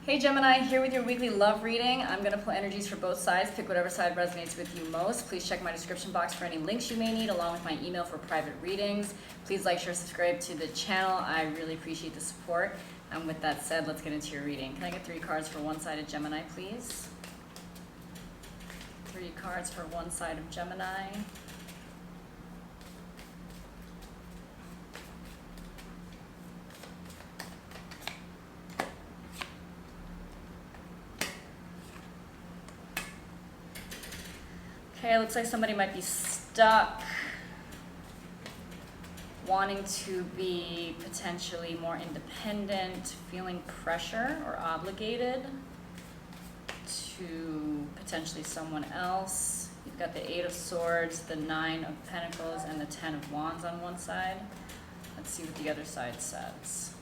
Hey Gemini, here with your weekly love reading. I'm going to pull energies for both sides. Pick whatever side resonates with you most. Please check my description box for any links you may need, along with my email for private readings. Please like, share, subscribe to the channel. I really appreciate the support. And with that said, let's get into your reading. Can I get 3 cards for one side of Gemini, please? 3 cards for one side of Gemini. Okay, it looks like somebody might be stuck, wanting to be potentially more independent, feeling pressure or obligated to potentially someone else. You've got the 8 of Swords, the 9 of Pentacles, and the 10 of Wands on one side. Let's see what the other side says.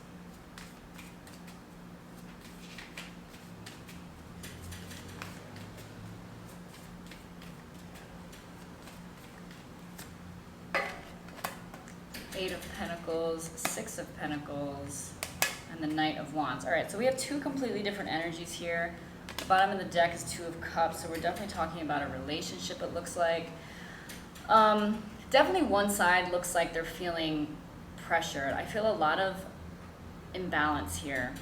Eight of Pentacles, 6 of Pentacles, and the Knight of Wands. All right, so we have 2 completely different energies here. The bottom of the deck is 2 of Cups, so we're definitely talking about a relationship, it looks like. Definitely one side looks like they're feeling pressured. I feel a lot of imbalance here.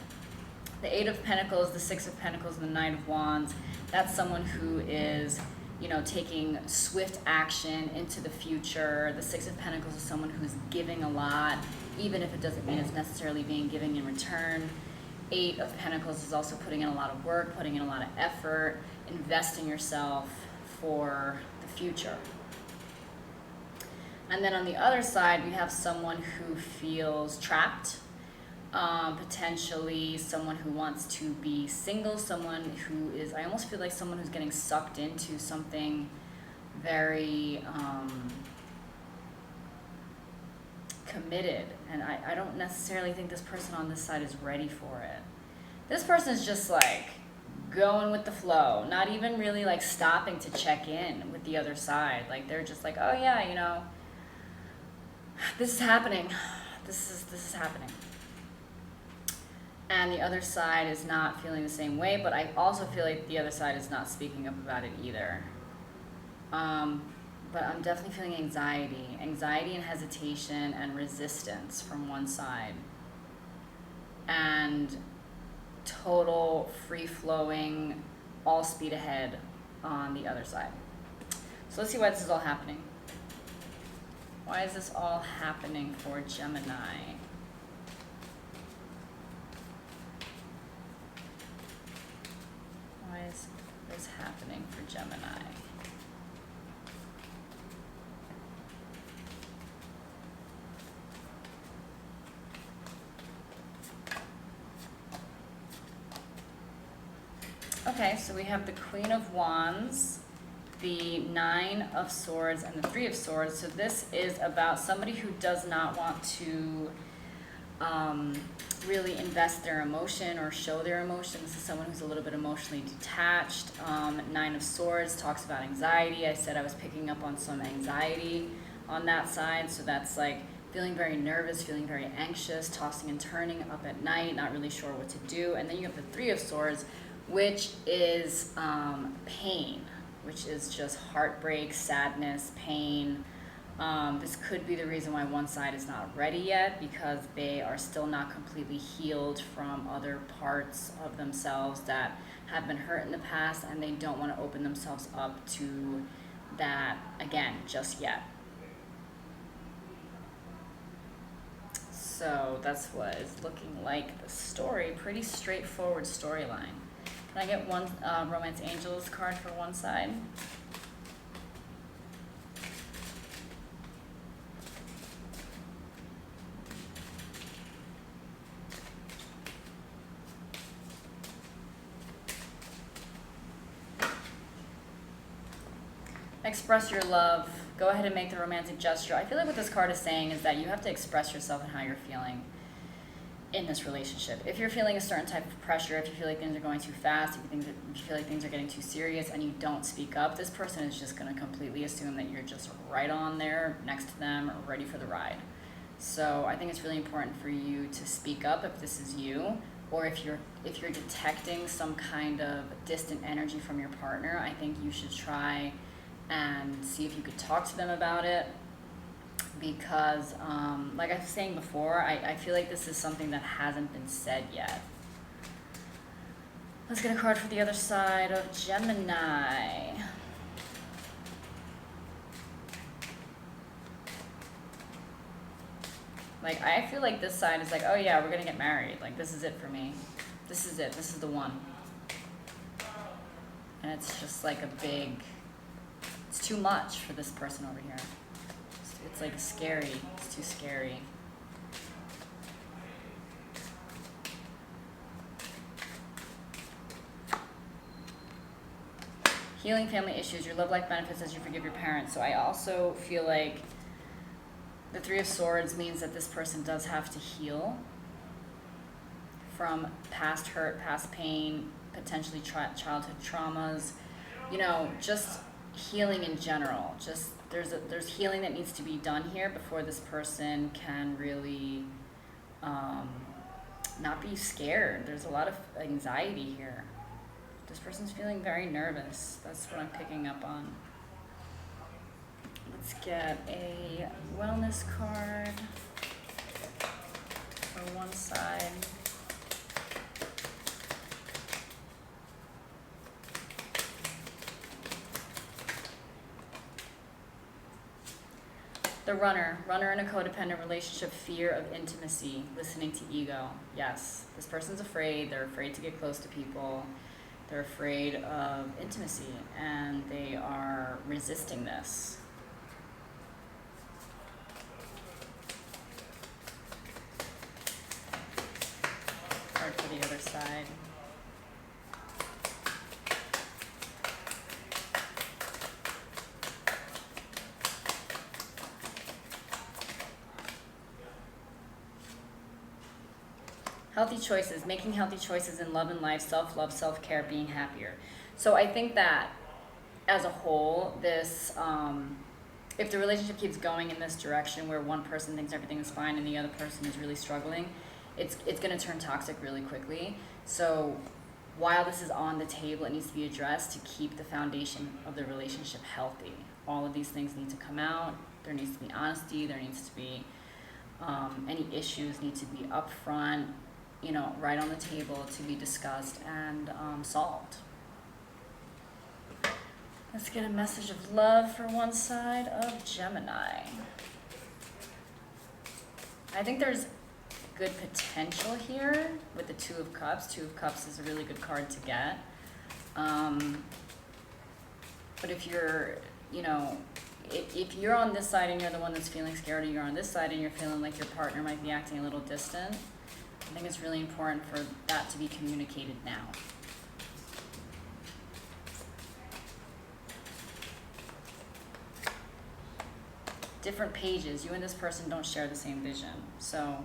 The 8 of Pentacles, the 6 of Pentacles, and the Knight of Wands, that's someone who is, you know, taking swift action into the future. The 6 of Pentacles is someone who's giving a lot, even if it doesn't mean it's necessarily being giving in return. 8 of Pentacles is also putting in a lot of work, putting in a lot of effort, investing yourself for the future. And then on the other side, we have someone who feels trapped, potentially someone who wants to be single, someone who is, I almost feel like someone who's getting sucked into something very committed, and I don't necessarily think this person on this side is ready for it. This person is just like going with the flow, not even really like stopping to check in with the other side. Like they're just like, oh yeah, you know, this is happening, this is happening. And the other side is not feeling the same way, but I also feel like the other side is not speaking up about it either. But I'm definitely feeling anxiety and hesitation and resistance from one side. And total free-flowing, all speed ahead on the other side. So let's see why this is all happening. Why is this all happening for Gemini? Why is this happening for Gemini? Okay, so we have the Queen of Wands, the 9 of Swords, and the 3 of Swords. So this is about somebody who does not want to really invest their emotion or show their emotion. This is someone who's a little bit emotionally detached. 9 of Swords talks about anxiety. I said I was picking up on some anxiety on that side. So that's like feeling very nervous, feeling very anxious, tossing and turning up at night, not really sure what to do. And then you have the 3 of Swords, which is pain, which is just heartbreak, sadness, pain. This could be the reason why one side is not ready yet, because they are still not completely healed from other parts of themselves that have been hurt in the past, and they don't want to open themselves up to that again just yet. So that's what is looking like the story. Pretty straightforward storyline. Can I get one Romance Angels card for one side? Express your love. Go ahead and make the romantic gesture. I feel like what this card is saying is that you have to express yourself and how you're feeling in this relationship. If you're feeling a certain type of pressure, if you feel like things are going too fast, if you feel like things are getting too serious and you don't speak up, this person is just going to completely assume that you're just right on there next to them, ready for the ride. So I think it's really important for you to speak up if this is you, or if you're detecting some kind of distant energy from your partner, I think you should try and see if you could talk to them about it, because like I was saying before, I feel like this is something that hasn't been said yet. Let's get a card for the other side of Gemini. Like, I feel like this side is like, oh yeah, we're gonna get married. Like, this is it for me. This is it. This is the one. And it's just like a big, it's too much for this person over here. It's like scary. It's too scary. Healing family issues. Your love life benefits as you forgive your parents. So I also feel like the Three of Swords means that this person does have to heal from past hurt, past pain, potentially childhood traumas. You know, just healing in general. Just there's healing that needs to be done here before this person can really not be scared. There's a lot of anxiety here. This person's feeling very nervous. That's what I'm picking up on. Let's get a wellness card for one side. The runner in a codependent relationship, fear of intimacy, listening to ego. Yes, this person's afraid. They're afraid to get close to people. They're afraid of intimacy, and they are resisting this. Card for the other side. Healthy choices, making healthy choices in love and life, self-love, self-care, being happier. So I think that as a whole, this, if the relationship keeps going in this direction where one person thinks everything is fine and the other person is really struggling, it's going to turn toxic really quickly. So while this is on the table, it needs to be addressed to keep the foundation of the relationship healthy. All of these things need to come out. There needs to be honesty. There needs to be, any issues need to be upfront, you know, right on the table to be discussed and solved. Let's get a message of love for one side of Gemini. I think there's good potential here with the Two of Cups. Two of Cups is a really good card to get. But if you're, you know, if you're on this side and you're the one that's feeling scared, or you're on this side and you're feeling like your partner might be acting a little distant, I think it's really important for that to be communicated now. Different pages. You and this person don't share the same vision. So,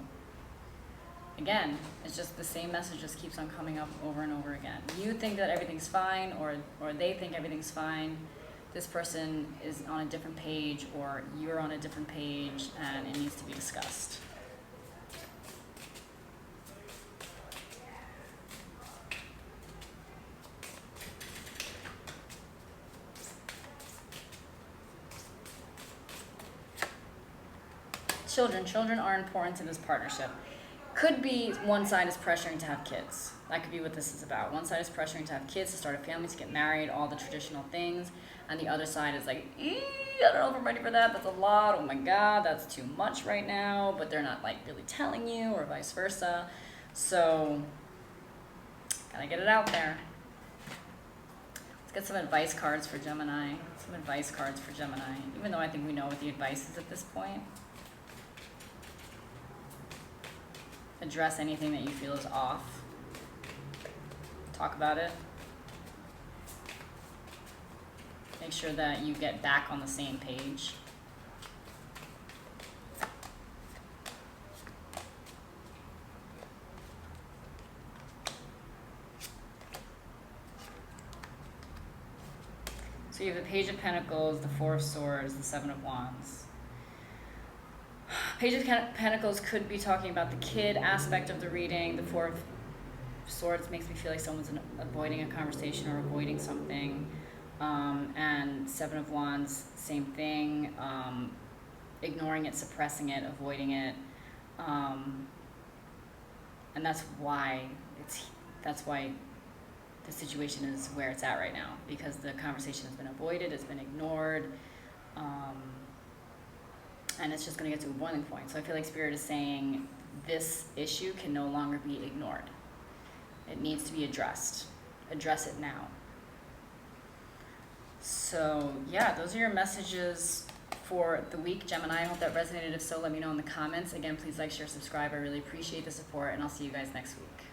again, it's just the same message just keeps on coming up over and over again. You think that everything's fine, or they think everything's fine. This person is on a different page, or you're on a different page, and it needs to be discussed. Children are important to this partnership. Could be one side is pressuring to have kids. That could be what this is about. One side is pressuring to have kids, to start a family, to get married, all the traditional things. And the other side is like, I don't know if I'm ready for that. That's a lot. Oh my God, that's too much right now. But they're not like really telling you, or vice versa. So, gotta get it out there. Let's get some advice cards for Gemini. Some advice cards for Gemini. Even though I think we know what the advice is at this point. Address anything that you feel is off. Talk about it. Make sure that you get back on the same page. So you have the Page of Pentacles, the Four of Swords, the Seven of Wands. Page of Pentacles could be talking about the kid aspect of the reading. The Four of Swords makes me feel like someone's avoiding a conversation or avoiding something. And Seven of Wands, same thing. Ignoring it, suppressing it, avoiding it. And that's why the situation is where it's at right now, because the conversation has been avoided, it's been ignored, and it's just going to get to a boiling point. So I feel like Spirit is saying this issue can no longer be ignored. It needs to be addressed. Address it now. So yeah, those are your messages for the week, Gemini. I hope that resonated. If so, let me know in the comments. Again, please like, share, subscribe. I really appreciate the support, and I'll see you guys next week.